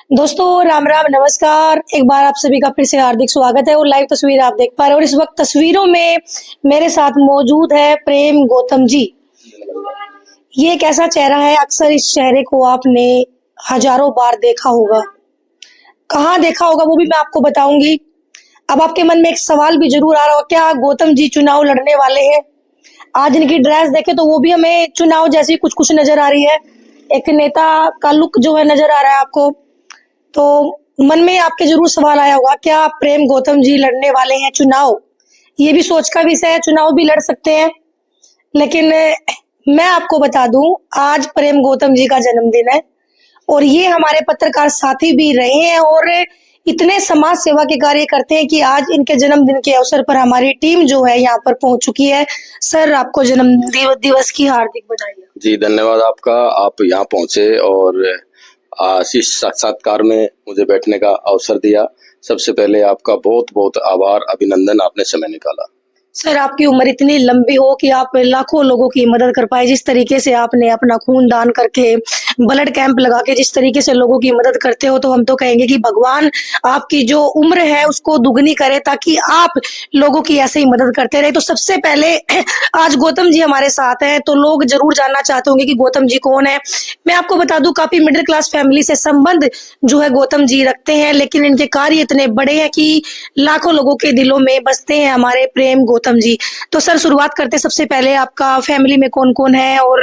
दोस्तों राम राम नमस्कार। एक बार आप सभी का फिर से हार्दिक स्वागत है और लाइव तस्वीर आप देख पा रहे हो और इस वक्त तस्वीरों में मेरे साथ मौजूद है प्रेम गौतम जी। ये एक ऐसा चेहरा है, अक्सर इस चेहरे को आपने हजारों बार देखा होगा। कहाँ देखा होगा वो भी मैं आपको बताऊंगी। अब आपके मन में एक सवाल भी जरूर आ रहा होगा, क्या गौतम जी चुनाव लड़ने वाले हैं? आज इनकी ड्रेस देखे तो वो भी हमें चुनाव जैसी कुछ कुछ नजर आ रही है। एक नेता का लुक जो है नजर आ रहा है आपको। तो मन में आपके जरूर सवाल आया होगा, क्या प्रेम गौतम जी लड़ने वाले हैं चुनाव? ये भी सोच का विषय है, चुनाव भी लड़ सकते हैं। लेकिन मैं आपको बता दूं, आज प्रेम गौतम जी का जन्मदिन है और ये हमारे पत्रकार साथी भी रहे हैं और इतने समाज सेवा के कार्य करते हैं कि आज इनके जन्मदिन के अवसर पर हमारी टीम जो है यहाँ पर पहुंच चुकी है। सर, आपको जन्म दिवस की हार्दिक बधाई। जी धन्यवाद आपका, आप यहाँ पहुंचे और इस साक्षात्कार में मुझे बैठने का अवसर दिया। सबसे पहले आपका बहुत बहुत आभार, अभिनंदन, आपने समय निकाला। सर, आपकी उम्र इतनी लंबी हो कि आप लाखों लोगों की मदद कर पाए। जिस तरीके से आपने अपना खून दान करके, ब्लड कैंप लगा के जिस तरीके से लोगों की मदद करते हो, तो हम तो कहेंगे कि भगवान आपकी जो उम्र है उसको दुगनी करे ताकि आप लोगों की ऐसे ही मदद करते रहे। तो सबसे पहले आज गौतम जी हमारे साथ हैं, तो लोग जरूर जानना चाहते होंगे कि गौतम जी कौन है। मैं आपको बता दूं, काफी मिडिल क्लास फैमिली से संबंध जो है गौतम जी रखते हैं, लेकिन इनके कार्य इतने बड़े हैं कि लाखों लोगों के दिलों में बसते हैं हमारे प्रेम गौतम जी। तो सर, शुरुआत करते सबसे पहले, आपका फैमिली में कौन कौन है और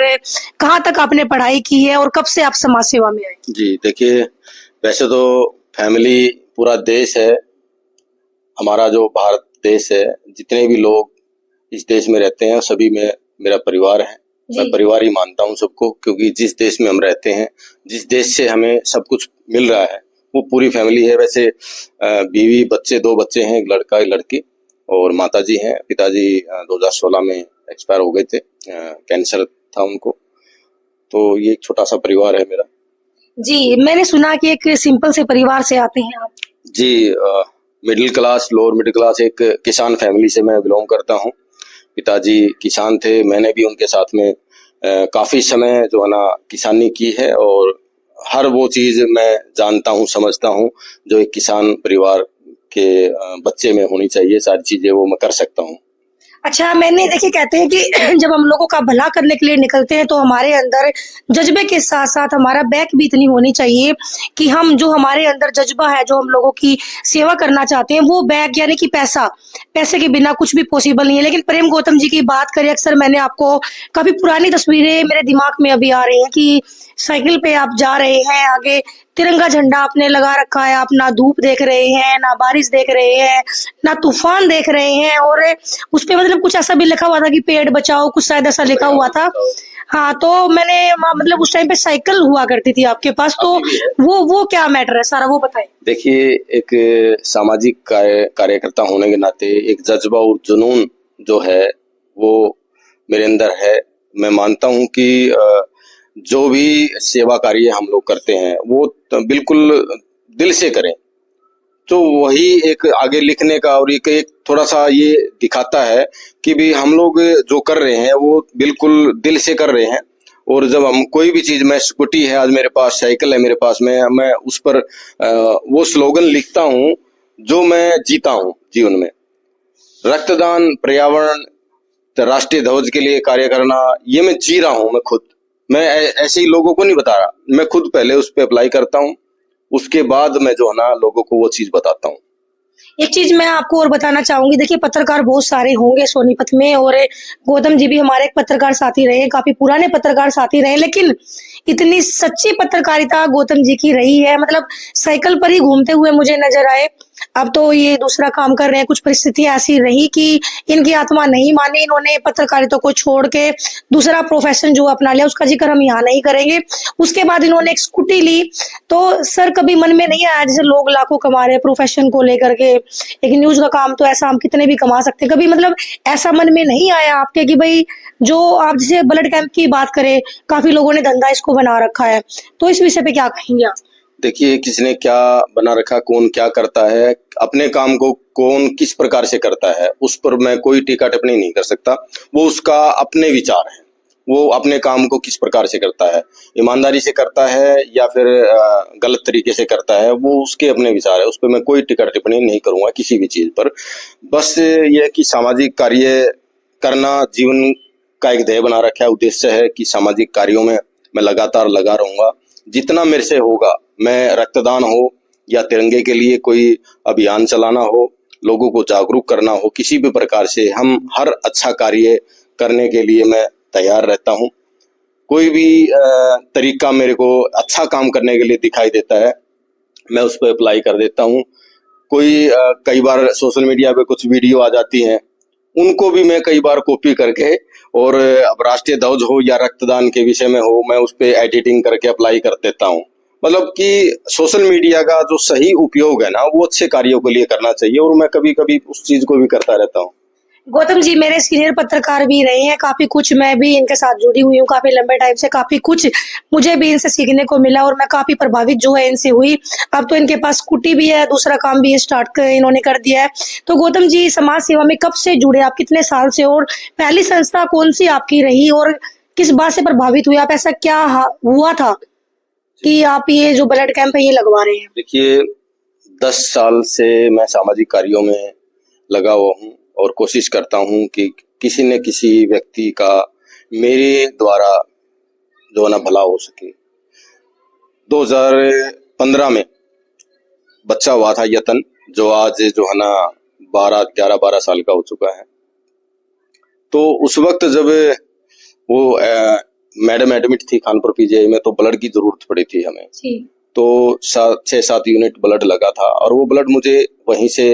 कहाँ तक आपने पढ़ाई की है और कब से आप समाज सेवा में आए? जी देखिए, वैसे तो फैमिली पूरा देश है, हमारा जो भारत देश है, जितने भी लोग इस देश में रहते हैं सभी में मेरा परिवार है। मैं परिवार ही मानता हूँ सबको, क्योंकि जिस देश में हम रहते हैं, जिस देश से हमें सब कुछ मिल रहा है, वो पूरी फैमिली है। वैसे बीवी बच्चे, 2 बच्चे हैं, एक लड़का एक लड़की, और माताजी हैं। पिताजी 2016 में एक्सपायर हो गए थे, कैंसर था उनको। तो ये एक छोटा सा परिवार है मेरा। जी, मैंने सुना कि एक सिंपल से परिवार से आते हैं आप। जी, middle class, lower middle class, एक किसान फैमिली से मैं बिलोंग करता हूँ। पिताजी किसान थे, मैंने भी उनके साथ में काफी समय जो है ना किसानी की है, और हर वो चीज मैं जानता हूँ, समझता हूँ जो एक किसान परिवार के बच्चे में होनी चाहिए। सारी चीजें वो मैं कर सकता हूँ। अच्छा, मैंने देखिए, कहते हैं कि जब हम लोगों का भला करने के लिए निकलते हैं तो हमारे अंदर जज्बे के साथ साथ हमारा बैक भी इतनी होनी चाहिए कि हम जो हमारे अंदर जज्बा है, जो हम लोगों की सेवा करना चाहते हैं, वो बैक यानी कि पैसे के बिना कुछ भी पॉसिबल नहीं है। लेकिन प्रेम गौतम जी की बात करें, अक्सर मैंने आपको काफी पुरानी तस्वीरें मेरे दिमाग में अभी आ रही हैं कि साइकिल पे आप जा रहे हैं, आगे तिरंगा झंडा आपने लगा रखा है, आप ना धूप देख रहे हैं, ना बारिश देख रहे हैं, ना तूफान देख रहे हैं, और उस पे मतलब कुछ ऐसा भी लिखा हुआ था कि पेड़ बचाओ, कुछ शायद ऐसा लिखा हुआ था। हाँ, तो मैंने मतलब उस टाइम पे साइकिल हुआ करती थी आपके पास, तो वो क्या मैटर है सारा, वो बताइए। देखिए, एक सामाजिक कार्यकर्ता होने के नाते एक जज्बा और जुनून जो है वो मेरे अंदर है। मैं मानता हूँ कि जो भी सेवा कार्य हम लोग करते हैं वो बिल्कुल दिल से करें, तो वही एक आगे लिखने का और एक थोड़ा सा ये दिखाता है कि भी हम लोग जो कर रहे हैं वो बिल्कुल दिल से कर रहे हैं। और जब हम कोई भी चीज, मैं स्कूटी है, आज मेरे पास साइकिल है मेरे पास में, मैं उस पर वो स्लोगन लिखता हूँ जो मैं जीता हूँ जीवन में। रक्तदान, पर्यावरण, राष्ट्रीय ध्वज के लिए कार्य करना, ये मैं जी रहा हूँ। मैं खुद, मैं ऐसे ही लोगों को नहीं बता रहा, मैं खुद पहले उस पर अप्लाई करता हूँ, उसके बाद मैं जो है ना लोगों को वो चीज बताता हूँ। एक चीज मैं आपको और बताना चाहूंगी, देखिए पत्रकार बहुत सारे होंगे सोनीपत में, और गौतम जी भी हमारे एक पत्रकार साथी रहे, काफी पुराने पत्रकार साथी रहे, लेकिन इतनी सच्ची पत्रकारिता गौतम जी की रही है। मतलब साइकिल पर ही घूमते हुए मुझे नजर आए। अब तो ये दूसरा काम कर रहे हैं, कुछ परिस्थितियां ऐसी रही कि इनकी आत्मा नहीं मानी, इन्होंने पत्रकारिता को छोड़ के दूसरा प्रोफेशन जो अपना लिया, उसका जिक्र हम यहाँ नहीं करेंगे। उसके बाद इन्होंने एक स्कूटी ली। तो सर, कभी मन में नहीं आया, जैसे लोग लाखों कमा रहे हैं प्रोफेशन को लेकर के, एक न्यूज का काम तो ऐसा हम कितने भी कमा सकते हैं, कभी मतलब ऐसा मन में नहीं आया आपके कि भाई, जो आप जैसे ब्लड कैंप की बात करें, काफी लोगों ने धंधा इसको बना रखा है, तो इस विषय पे क्या कहेंगे आप? देखिए, किसने क्या बना रखा, कौन क्या करता है, अपने काम को कौन किस प्रकार से करता है, उस पर मैं कोई टीका टिप्पणी नहीं कर सकता। वो उसका अपने विचार है, वो अपने काम को किस प्रकार से करता है, ईमानदारी से करता है या फिर गलत तरीके से करता है, वो उसके अपने विचार है। उस पर मैं कोई टिक्का टिप्पणी नहीं करूंगा किसी भी चीज पर। बस ये है कि सामाजिक कार्य करना जीवन का एक ध्येय बना रखा है, उद्देश्य है कि सामाजिक कार्यों में मैं लगातार लगा रहूंगा। जितना मेरे से होगा, मैं रक्तदान हो या तिरंगे के लिए कोई अभियान चलाना हो, लोगों को जागरूक करना हो, किसी भी प्रकार से हम हर अच्छा कार्य करने के लिए मैं तैयार रहता हूं। कोई भी तरीका मेरे को अच्छा काम करने के लिए दिखाई देता है, मैं उस पर अप्लाई कर देता हूं। कोई कई बार सोशल मीडिया पे कुछ वीडियो आ जाती हैं, उनको भी मैं कई बार कॉपी करके, और अब राष्ट्रीय ध्वज हो या रक्तदान के विषय में हो, मैं उस पर एडिटिंग करके अप्लाई कर देता हूं। मतलब कि सोशल मीडिया का जो सही उपयोग है ना, वो अच्छे कार्यों के लिए करना चाहिए, और मैं कभी कभी उस चीज को भी करता रहता हूँ। गौतम जी मेरे सीनियर पत्रकार भी रहे हैं, काफी कुछ मैं भी इनके साथ जुड़ी हुई हूँ काफी लंबे टाइम से, काफी कुछ मुझे भी इनसे सीखने को मिला और मैं काफी प्रभावित जो है इनसे हुई। अब तो इनके पास स्कूटी भी है, दूसरा काम भी इन्होंने कर दिया है। तो गौतम जी समाज सेवा में कब से जुड़े आप, कितने साल से, और पहली संस्था कौन सी आपकी रही और किस बात से प्रभावित हुए आप, ऐसा क्या हुआ था कि आप ये जो ब्लड कैंप है ये लगवा रहे हैं? देखिए, 10 साल से मैं सामाजिक कार्यों में लगा हुआ हूँ और कोशिश करता हूँ कि किसी न किसी व्यक्ति का मेरे द्वारा जो है ना भला हो सके। 2015 में बच्चा हुआ था यतन, जो आज जो है ना 11-12 साल का हो चुका है। तो उस वक्त जब वो मैडम एडमिट थी कानपुर पीजीआई में, तो ब्लड की जरूरत पड़ी थी हमें। तो 6-7 यूनिट ब्लड लगा था, और वो ब्लड मुझे वहीं से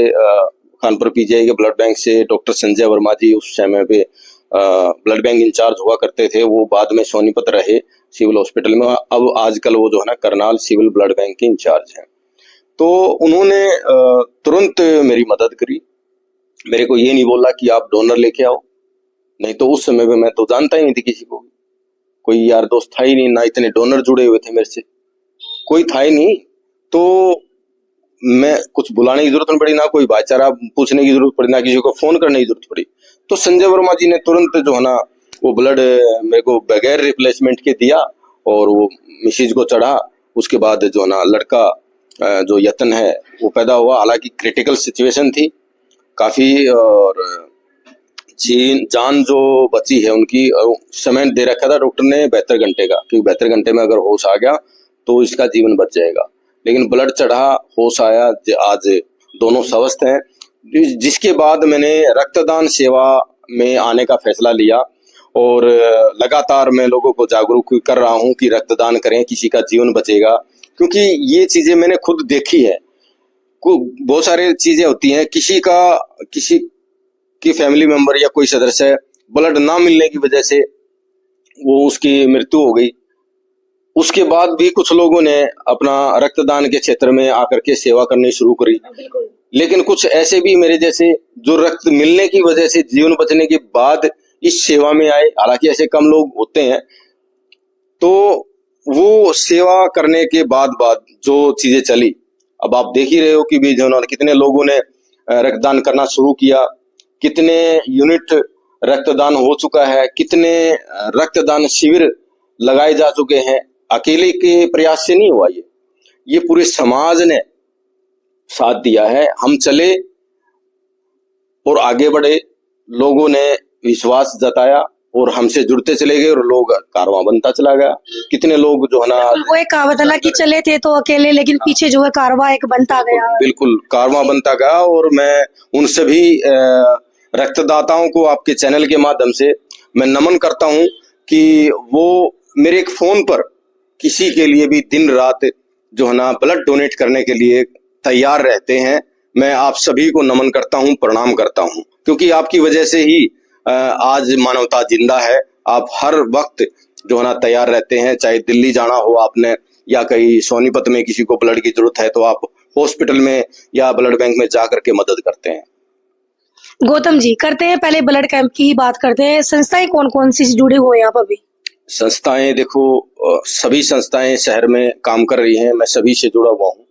कानपुर पीजीआई के ब्लड बैंक से डॉक्टर संजय वर्मा जी उस समय पे ब्लड बैंक इंचार्ज हुआ करते थे, वो बाद में सोनीपत रहे सिविल हॉस्पिटल में। अब आजकल वो जो है ना करनाल सिविल ब्लड बैंक के इंचार्ज हैं। तो उन्होंने तुरंत मेरी मदद करी, मेरे को ये नहीं बोला कि आप डोनर लेके आओ, नहीं तो उस समय पे मैं तो जानता ही नहीं थी किसी को, कोई यार दोस्त था ही नहीं, ना इतने डोनर जुड़े हुए थे मेरे से, कोई था ही नहीं। तो मैं कुछ बुलाने की जरूरत नहीं पड़ी, ना कोई भाईचारा पूछने की जरूरत पड़ी, ना किसी को फोन करने की जरूरत पड़ी। तो संजय वर्मा जी ने तुरंत जो है ना वो ब्लड मेरे को बगैर रिप्लेसमेंट के दिया, और वो मिसेज को चढ़ा। उसके बाद जो है ना लड़का जो यतन है वो पैदा हुआ। हालांकि क्रिटिकल सिचुएशन थी काफी, और जान जो बची है उनकी, समय दे रखा था डॉक्टर ने 72 घंटे का, क्योंकि 72 घंटे में अगर होश आ गया तो इसका जीवन बच जाएगा। लेकिन ब्लड चढ़ा, होश आया, आज दोनों स्वस्थ हैं। जिसके बाद मैंने रक्तदान सेवा में आने का फैसला लिया, और लगातार मैं लोगों को जागरूक कर रहा हूं कि रक्तदान करें, किसी का जीवन बचेगा। क्योंकि ये चीजें मैंने खुद देखी है। बहुत सारी चीजें होती हैं, किसी की फैमिली मेंबर या कोई सदस्य ब्लड ना मिलने की वजह से वो उसकी मृत्यु हो गई। उसके बाद भी कुछ लोगों ने अपना रक्तदान के क्षेत्र में आकर के सेवा करनी शुरू करी। लेकिन कुछ ऐसे भी मेरे जैसे जो रक्त मिलने की वजह से जीवन बचने के बाद इस सेवा में आए, हालांकि ऐसे कम लोग होते हैं। तो वो सेवा करने के बाद जो चीजें चली, अब आप देख ही रहे हो कि भी कितने लोगों ने रक्तदान करना शुरू किया, कितने यूनिट रक्तदान हो चुका है, कितने रक्तदान शिविर लगाए जा चुके हैं। अकेले के प्रयास से नहीं हुआ, ये पूरे समाज ने साथ दिया है। हम चले और आगे बढ़े, लोगों ने विश्वास जताया और हमसे जुड़ते चले गए, और लोग कारवां बनता चला गया। कितने लोग जो है ना, वो एक कहावत है ना कि चले थे तो अकेले, लेकिन पीछे जो है कारवां एक बनता गया। बिल्कुल कारवां बनता गया। और मैं उन सभी रक्तदाताओं को आपके चैनल के माध्यम से मैं नमन करता हूं कि वो मेरे एक फोन पर किसी के लिए भी दिन रात जो है ना ब्लड डोनेट करने के लिए तैयार रहते हैं। मैं आप सभी को नमन करता हूं, प्रणाम करता हूं, क्योंकि आपकी वजह से ही आज मानवता जिंदा है। आप हर वक्त जो है ना तैयार रहते हैं, चाहे दिल्ली जाना हो आपने, या कहीं सोनीपत में किसी को ब्लड की जरूरत है तो आप हॉस्पिटल में या ब्लड बैंक में जा करके मदद करते हैं। गौतम जी करते हैं, पहले ब्लड कैंप की ही बात करते हैं। संस्थाएं कौन कौन सी जुड़े हुए हैं आप अभी? संस्थाएं देखो, सभी संस्थाएं शहर में काम कर रही हैं, मैं सभी से जुड़ा हुआ हूं।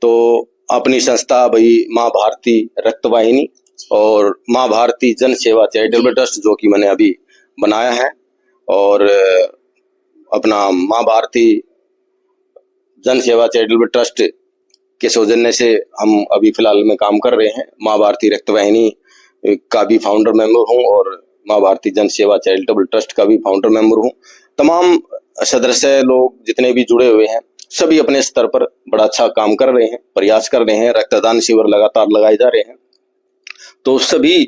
तो अपनी संस्था भाई माँ भारती रक्तवाहिनी और माँ भारती जन सेवा चैरिटेबल ट्रस्ट, जो कि मैंने अभी बनाया है, और अपना माँ भारती जन सेवा चैरिटेबल ट्रस्ट के सौजन्य से हम अभी फिलहाल में काम कर रहे हैं। माँ भारती रक्तवाहिनी का भी फाउंडर मेंबर हूं और माँ भारती जन सेवा चैरिटेबल ट्रस्ट का भी फाउंडर मेंबर हूं। तमाम सदस्य लोग जितने भी जुड़े हुए हैं सभी अपने स्तर पर बड़ा अच्छा काम कर रहे हैं, प्रयास कर रहे हैं। रक्तदान शिविर लगातार लगाए जा रहे हैं। तो सभी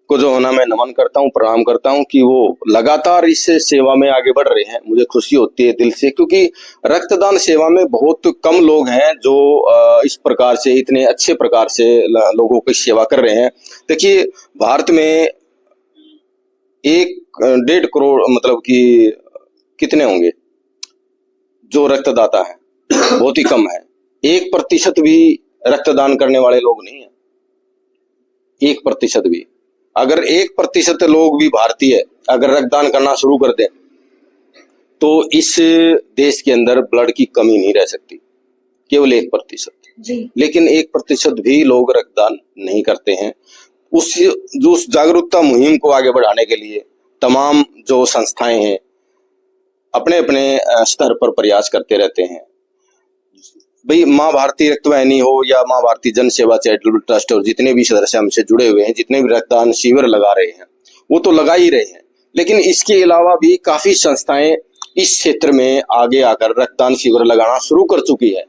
को जो होना मैं नमन करता हूं, प्रणाम करता हूं कि वो लगातार इस सेवा में आगे बढ़ रहे हैं। मुझे खुशी होती है दिल से, क्योंकि रक्तदान सेवा में बहुत कम लोग हैं जो इस प्रकार से इतने अच्छे प्रकार से लोगों की सेवा कर रहे हैं। देखिए, भारत में 1.5 करोड़ मतलब कि कितने होंगे जो रक्तदाता है, बहुत ही कम है। 1% भी रक्तदान करने वाले लोग नहीं है, 1% भी। अगर 1% लोग भी भारतीय अगर रक्तदान करना शुरू कर दें तो इस देश के अंदर ब्लड की कमी नहीं रह सकती, केवल 1%। लेकिन 1% भी लोग रक्तदान नहीं करते हैं। उस जागरूकता मुहिम को आगे बढ़ाने के लिए तमाम जो संस्थाएं हैं अपने अपने स्तर पर प्रयास करते रहते हैं। भाई, माँ भारती रक्तवाहिनी हो या माँ भारती जन सेवा चैरिटेबल ट्रस्ट और जितने भी सदस्य हमसे जुड़े हुए हैं, जितने भी रक्तदान शिविर लगा रहे हैं वो तो लगा ही रहे हैं, लेकिन इसके अलावा भी काफी संस्थाएं इस क्षेत्र में आगे आकर रक्तदान शिविर लगाना शुरू कर चुकी है।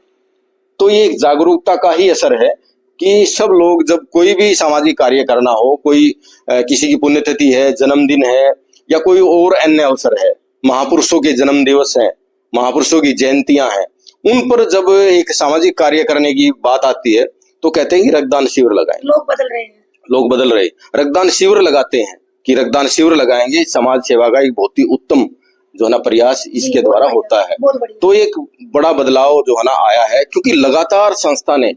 तो ये एक जागरूकता का ही असर है कि सब लोग जब कोई भी सामाजिक कार्य करना हो, कोई किसी की पुण्यतिथि है, जन्मदिन है या कोई और अन्य अवसर है, महापुरुषों के जन्म दिवस है, महापुरुषों की जयंतियां हैं, उन पर जब एक सामाजिक कार्य करने की बात आती है तो कहते हैं कि रक्तदान शिविर लगाएं। लोग बदल रहे हैं, लोग बदल रहे, रक्तदान शिविर लगाते हैं कि रक्तदान शिविर लगाएंगे। समाज सेवा का एक बहुत ही उत्तम जो है ना प्रयास इसके द्वारा होता है। तो एक बड़ा बदलाव जो है ना आया है, क्योंकि लगातार संस्था ने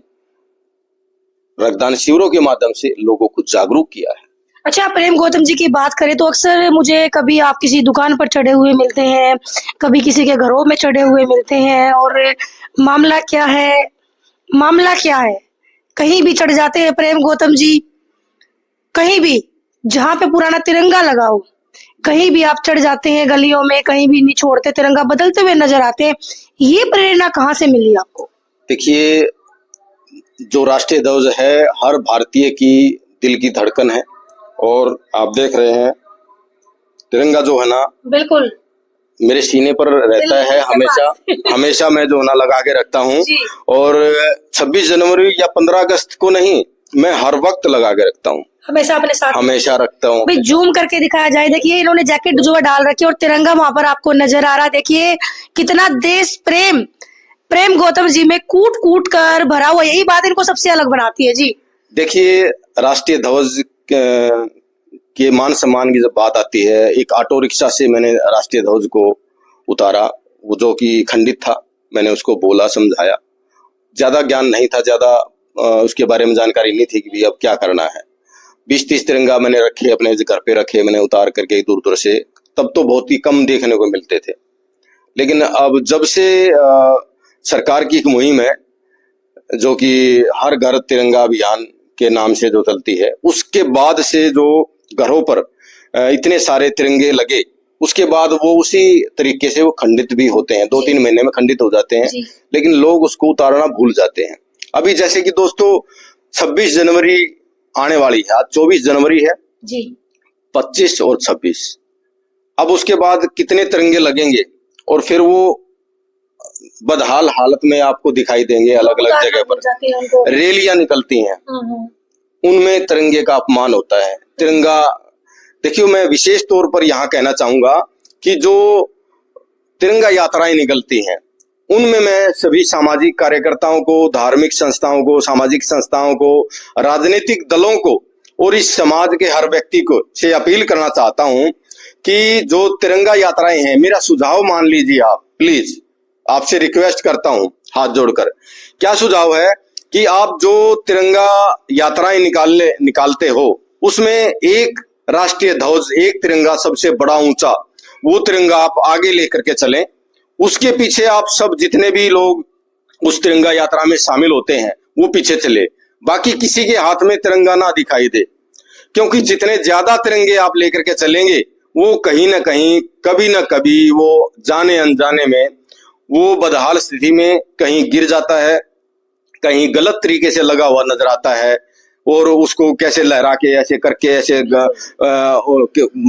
रक्तदान शिविरों के माध्यम से लोगों को जागरूक किया है। अच्छा, प्रेम गौतम जी की बात करें तो अक्सर मुझे कभी आप किसी दुकान पर चढ़े हुए मिलते हैं, कभी किसी के घरों में चढ़े हुए मिलते हैं, और मामला क्या है, कहीं भी चढ़ जाते हैं प्रेम गौतम जी। कहीं भी जहाँ पे पुराना तिरंगा लगा हो, कहीं भी आप चढ़ जाते हैं, गलियों में कहीं भी नहीं छोड़ते, तिरंगा बदलते हुए नजर आते हैं। ये प्रेरणा कहाँ से मिली आपको? देखिए, जो राष्ट्रीय ध्वज है हर भारतीय की दिल की धड़कन है, और आप देख रहे हैं तिरंगा जो है ना बिल्कुल मेरे सीने पर रहता है हमेशा मैं जो है ना लगा के रखता हूँ। और 26 जनवरी या 15 अगस्त को नहीं, मैं हर वक्त लगा के रखता हूँ, हमेशा अपने साथ हमेशा रखता हूँ। भाई, जूम करके दिखाया जाए, देखिए इन्होंने जैकेट जो है डाल रखी है और तिरंगा वहां पर आपको नजर आ रहा है। देखिए कितना देश प्रेम गौतम जी में कूट कूट कर भरा हुआ, यही बात इनको सबसे अलग बनाती है जी। देखिए, राष्ट्रीय ध्वज के मान सम्मान की जब बात आती है, एक ऑटो रिक्शा से मैंने राष्ट्रीय ध्वज को उतारा, वो जो कि खंडित था, मैंने उसको बोला, समझाया। ज्यादा ज्ञान नहीं था, ज्यादा उसके बारे में जानकारी नहीं थी कि अब क्या करना है। 20-30 तिरंगा मैंने रखे, अपने घर पे रखे, मैंने उतार करके दूर दूर से, तब तो बहुत ही कम देखने को मिलते थे। लेकिन अब जब से सरकार की एक मुहिम है जो कि हर घर तिरंगा अभियान के नाम से जो चलती है, उसके बाद से जो घरों पर इतने सारे तिरंगे लगे, उसके बाद वो उसी तरीके से वो खंडित भी होते हैं, 2-3 महीने में खंडित हो जाते हैं, लेकिन लोग उसको उतारना भूल जाते हैं। अभी जैसे कि दोस्तों 26 जनवरी आने वाली है, आज 24 जनवरी है जी, 25 और 26, अब उसके बाद कितने तिरंगे लगेंगे और फिर वो बदहाल हालत में आपको दिखाई देंगे। अलग अलग जगह पर रैलियां निकलती हैं, उनमें तिरंगे का अपमान होता है। तिरंगा, देखियो, मैं विशेष तौर पर यहाँ कहना चाहूंगा कि जो तिरंगा यात्राएं निकलती हैं उनमें मैं सभी सामाजिक कार्यकर्ताओं को, धार्मिक संस्थाओं को, सामाजिक संस्थाओं को, राजनीतिक दलों को और इस समाज के हर व्यक्ति को से अपील करना चाहता हूं कि जो तिरंगा यात्राएं हैं, मेरा सुझाव मान लीजिए आप, प्लीज आपसे रिक्वेस्ट करता हूं हाथ जोड़कर। क्या सुझाव है कि आप जो तिरंगा यात्राएं निकालते हो, उसमें एक राष्ट्रीय ध्वज, एक तिरंगा सबसे बड़ा ऊंचा, वो तिरंगा आप आगे लेकर के चलें। उसके पीछे आप सब जितने भी लोग उस तिरंगा यात्रा में शामिल होते हैं वो पीछे चले, बाकी किसी के हाथ में तिरंगा ना दिखाई दे, क्योंकि जितने ज्यादा तिरंगे आप लेकर के चलेंगे वो कहीं ना कहीं कभी ना कभी वो जाने अनजाने में वो बदहाल स्थिति में कहीं गिर जाता है, कहीं गलत तरीके से लगा हुआ नजर आता है, और उसको कैसे लहरा के ऐसे करके ऐसे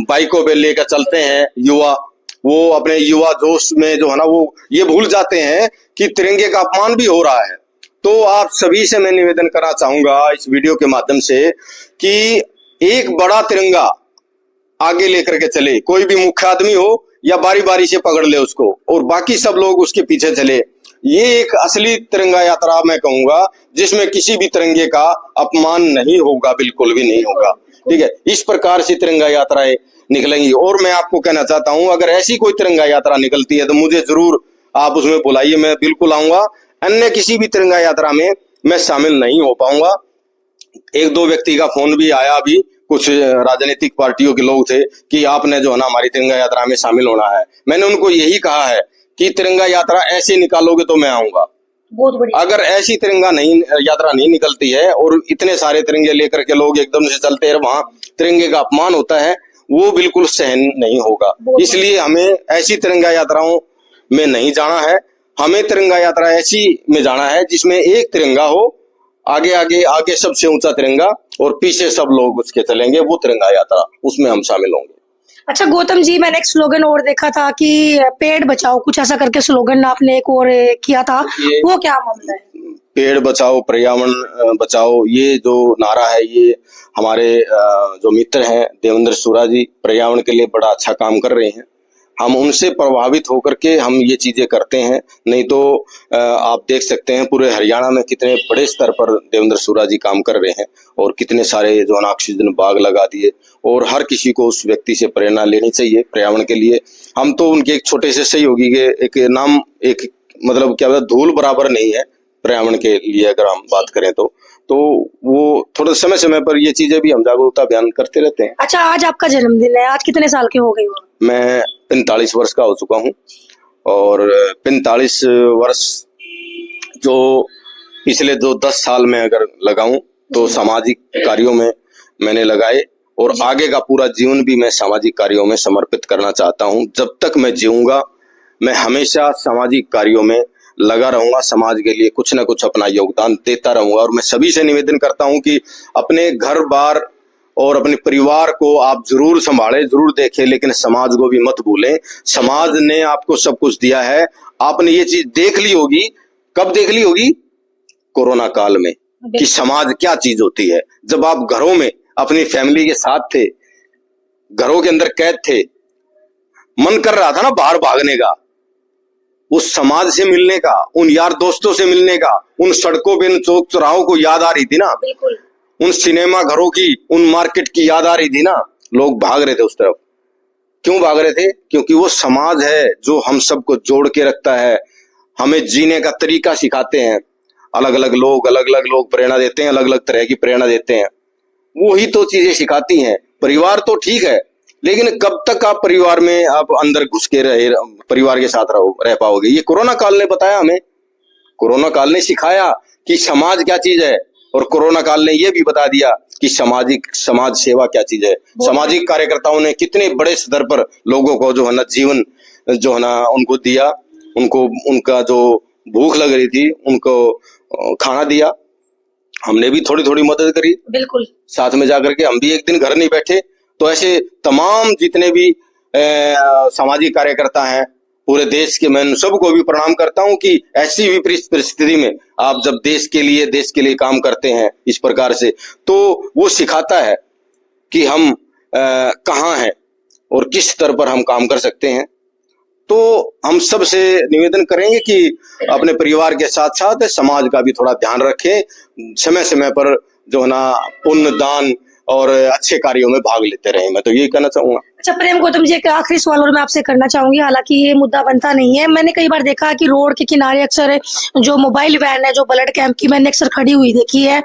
बाइकों पे लेकर चलते हैं युवा, वो अपने युवा जोश में जो है ना वो ये भूल जाते हैं कि तिरंगे का अपमान भी हो रहा है। तो आप सभी से मैं निवेदन करना चाहूंगा इस वीडियो के माध्यम से कि एक बड़ा तिरंगा आगे लेकर के चले, कोई भी मुख्य आदमी हो या बारी बारी से पकड़ ले उसको और बाकी सब लोग उसके पीछे चले। ये एक असली तिरंगा यात्रा मैं कहूंगा जिसमें किसी भी तिरंगे का अपमान नहीं होगा, बिल्कुल भी नहीं होगा। ठीक है, इस प्रकार से तिरंगा यात्राएं निकलेंगी। और मैं आपको कहना चाहता हूं, अगर ऐसी कोई तिरंगा यात्रा निकलती है तो मुझे जरूर आप उसमें बुलाइए, मैं बिल्कुल आऊंगा। अन्य किसी भी तिरंगा यात्रा में मैं शामिल नहीं हो पाऊंगा। एक दो व्यक्ति का फोन भी आया, अभी कुछ राजनीतिक पार्टियों के लोग थे कि आपने जो है ना हमारी तिरंगा यात्रा में शामिल होना है। मैंने उनको यही कहा है कि तिरंगा यात्रा ऐसे निकालोगे तो मैं आऊंगा। बहुत बढ़िया। अगर ऐसी तिरंगा नहीं यात्रा नहीं निकलती है और इतने सारे तिरंगे लेकर के लोग एकदम से चलते हैं, वहां तिरंगे का अपमान होता है, वो बिल्कुल सहन नहीं होगा। इसलिए हमें ऐसी तिरंगा यात्राओं में नहीं जाना है। हमें तिरंगा यात्रा ऐसी में जाना है जिसमें एक तिरंगा हो, आगे आगे आगे सबसे ऊंचा तिरंगा और पीछे सब लोग उसके चलेंगे, वो तिरंगा यात्रा, उसमें हम शामिल होंगे। अच्छा गौतम जी, मैंने एक स्लोगन और देखा था कि पेड़ बचाओ, कुछ ऐसा करके स्लोगन आपने एक और किया था, वो क्या मामला है? पेड़ बचाओ पर्यावरण बचाओ, ये जो नारा है ये हमारे जो मित्र हैं देवेंद्र सूरा जी पर्यावरण के लिए बड़ा अच्छा काम कर रहे हैं। हम उनसे प्रभावित होकर के हम ये चीजें करते हैं। नहीं तो आप देख सकते हैं पूरे हरियाणा में कितने बड़े स्तर पर देवेंद्र सूरा जी काम कर रहे हैं और कितने सारे जो है ऑक्सीजन बाग लगा दिए, और हर किसी को उस व्यक्ति से प्रेरणा लेनी चाहिए पर्यावरण के लिए। हम तो उनके एक छोटे से सहयोगी के एक नाम, एक मतलब क्या बोलते धूल बराबर नहीं है पर्यावरण के लिए अगर हम बात करें तो वो थोड़ा समय समय पर ये चीजें भी हम जागरूकता अभियान करते रहते हैं। अच्छा, आज आपका जन्मदिन है, आज कितने साल के हो गए हो? मैं 45 वर्ष का हो चुका हूँ, और 45 वर्ष जो पिछले 10 साल में अगर लगाऊं तो सामाजिक कार्यों में मैंने लगाए, और आगे का पूरा जीवन भी मैं सामाजिक कार्यों में समर्पित करना चाहता हूं। जब तक मैं जीऊंगा मैं हमेशा सामाजिक कार्यों में लगा रहूंगा, समाज के लिए कुछ ना कुछ अपना योगदान देता रहूंगा। और मैं सभी से निवेदन करता हूं कि अपने घर बार और अपने परिवार को आप जरूर संभालें, जरूर देखें, लेकिन समाज को भी मत भूलें। समाज ने आपको सब कुछ दिया है, आपने ये चीज देख ली होगी। कब देख ली होगी? कोरोना काल में, कि समाज क्या चीज होती है। जब आप घरों में अपनी फैमिली के साथ थे, घरों के अंदर कैद थे, मन कर रहा था ना बाहर भागने का, उस समाज से मिलने का, उन यार दोस्तों से मिलने का, उन सड़कों पे उन चौक चौराहों को याद आ रही थी ना, उन सिनेमा घरों की, उन मार्केट की याद आ रही थी ना, लोग भाग रहे थे उस तरफ। क्यों भाग रहे थे? क्योंकि वो समाज है जो हम सबको जोड़ के रखता है, हमें जीने का तरीका सिखाते हैं। अलग अलग लोग प्रेरणा देते हैं, अलग अलग तरह की प्रेरणा देते हैं, वो ही तो चीजें सिखाती हैं। परिवार तो ठीक है, लेकिन कब तक आप परिवार में आप अंदर घुस के परिवार के साथ रह पाओगे? ये कोरोना काल ने बताया हमें, कोरोना काल ने सिखाया कि समाज क्या चीज है, और कोरोना काल ने ये भी बता दिया कि समाज सेवा क्या चीज है। सामाजिक कार्यकर्ताओं ने कितने बड़े स्तर पर लोगों को जो है ना जीवन जो है ना उनको दिया, उनको उनका जो भूख लग रही थी उनको खाना दिया, हमने भी थोड़ी थोड़ी मदद करी, बिल्कुल साथ में जाकर के। हम भी एक दिन घर नहीं बैठे। तो ऐसे तमाम जितने भी सामाजिक कार्यकर्ता हैं पूरे देश के, मैं सबको भी प्रणाम करता हूं कि ऐसी विपरीत परिस्थिति में आप जब देश के लिए काम करते हैं इस प्रकार से, तो वो सिखाता है कि हम कहाँ हैं और किस स्तर पर हम काम कर सकते हैं। तो हम सब से निवेदन करेंगे कि अपने परिवार के साथ साथ समाज का भी थोड़ा ध्यान रखें, समय समय पर जो है ना पुण्य दान और अच्छे कार्यों में भाग लेते रहें। मैं तो यही कहना चाहूंगा। अच्छा प्रेम गौतम जी, एक आखिरी सवाल और मैं आपसे करना चाहूंगी, हालांकि ये मुद्दा बनता नहीं है। मैंने कई बार देखा कि रोड के किनारे अक्सर जो मोबाइल वैन है, जो ब्लड कैंप की, मैंने अक्सर खड़ी हुई देखी है।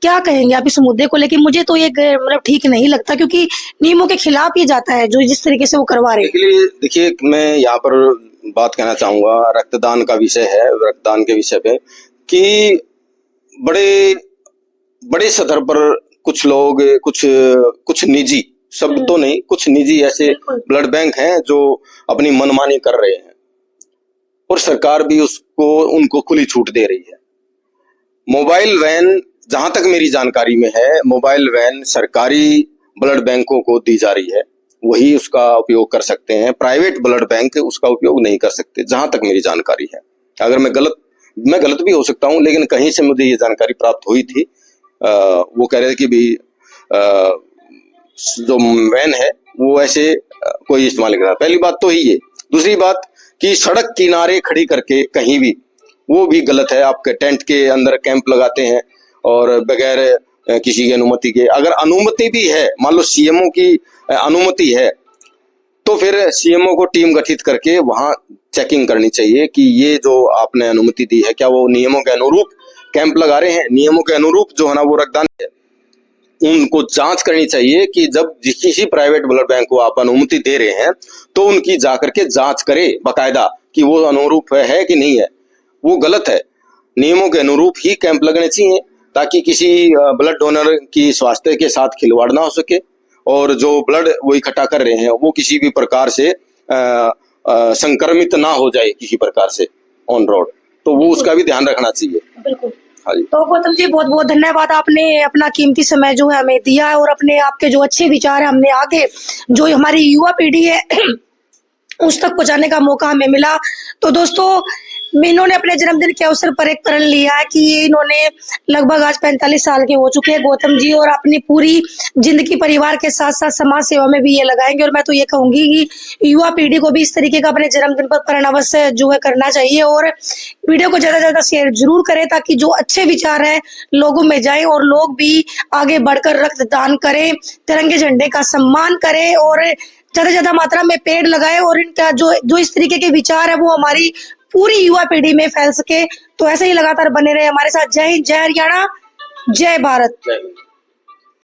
क्या कहेंगे आप इस मुद्दे को लेकर? मुझे तो ये मतलब ठीक नहीं लगता, क्योंकि नियमों के खिलाफ ये जाता है जो जिस तरीके से वो करवा रहे हैं। देखिए मैं यहाँ पर बात कहना चाहूंगा, रक्तदान का विषय है, रक्तदान के विषय पे कि बड़े बड़े स्तर पर कुछ लोग, कुछ निजी सब तो नहीं, कुछ निजी ऐसे बिल्कुल। ब्लड बैंक हैं जो अपनी मनमानी कर रहे हैं और सरकार भी उनको खुली छूट दे रही है। मोबाइल वैन, जहां तक मेरी जानकारी में है, मोबाइल वैन सरकारी ब्लड बैंकों को दी जा रही है, वही उसका उपयोग कर सकते हैं। प्राइवेट ब्लड बैंक उसका उपयोग नहीं कर सकते, जहां तक मेरी जानकारी है। अगर मैं गलत भी हो सकता हूं, लेकिन कहीं से मुझे ये जानकारी प्राप्त हुई थी। वो कह रहे थे कि भी जो वैन है वो ऐसे कोई इस्तेमाल नहीं कर रहा। पहली बात तो ही है। दूसरी बात कि सड़क किनारे खड़ी करके कहीं भी, वो भी गलत है। आप टेंट के अंदर कैंप लगाते हैं और बगैर किसी की अनुमति के, अगर अनुमति भी है, मान लो सीएमओ की अनुमति है, तो फिर सीएमओ को टीम गठित करके वहां चेकिंग करनी चाहिए कि ये जो आपने अनुमति दी है, क्या वो नियमों के अनुरूप कैंप लगा रहे हैं, नियमों के अनुरूप जो है ना वो रक्तदान है। उनको जांच करनी चाहिए कि जब किसी प्राइवेट ब्लड बैंक को आप अनुमति दे रहे हैं तो उनकी जाकर के जांच करे बाकायदा कि वो अनुरूप है कि नहीं है। वो गलत है। नियमों के अनुरूप ही कैंप लगने चाहिए ताकि किसी ब्लड डोनर की स्वास्थ्य के साथ खिलवाड़ ना हो सके और जो ब्लड वो इकट्ठा कर रहे हैं वो किसी भी प्रकार से संक्रमित ना हो जाए किसी प्रकार से ऑन रोड, तो वो उसका भी ध्यान रखना चाहिए। बिल्कुल। हाँ जी। तो गौतम जी बहुत बहुत धन्यवाद, आपने अपना कीमती समय जो है हमें दिया है और अपने आपके जो अच्छे विचार है हमने आगे जो हमारी युवा पीढ़ी है उस तक पहुंचाने का मौका हमें मिला। तो दोस्तों, इन्होंने अपने जन्मदिन के अवसर पर एक प्रण लिया है कि इन्होंने लगभग आज 45 साल के हो चुके हैं गौतम जी, और अपनी पूरी जिंदगी परिवार के साथ साथ समाज सेवा में भी ये लगाएंगे। और मैं तो ये कहूंगी कि युवा पीढ़ी को भी इस तरीके का अपने जन्मदिन पर प्रण अवश्य जो है करना चाहिए और वीडियो को ज्यादा से ज्यादा शेयर जरूर करें ताकि जो अच्छे विचार है लोगों में जाए और लोग भी आगे बढ़कर रक्तदान करें, तिरंगे झंडे का सम्मान करें और ज्यादा से ज्यादा मात्रा में पेड़ लगाए और इनका जो इस तरीके के विचार है वो हमारी पूरी युवा पीढ़ी में फैल सके। तो ऐसे ही लगातार बने रहे हमारे साथ। जय हिंद, जय हरियाणा, जय भारत।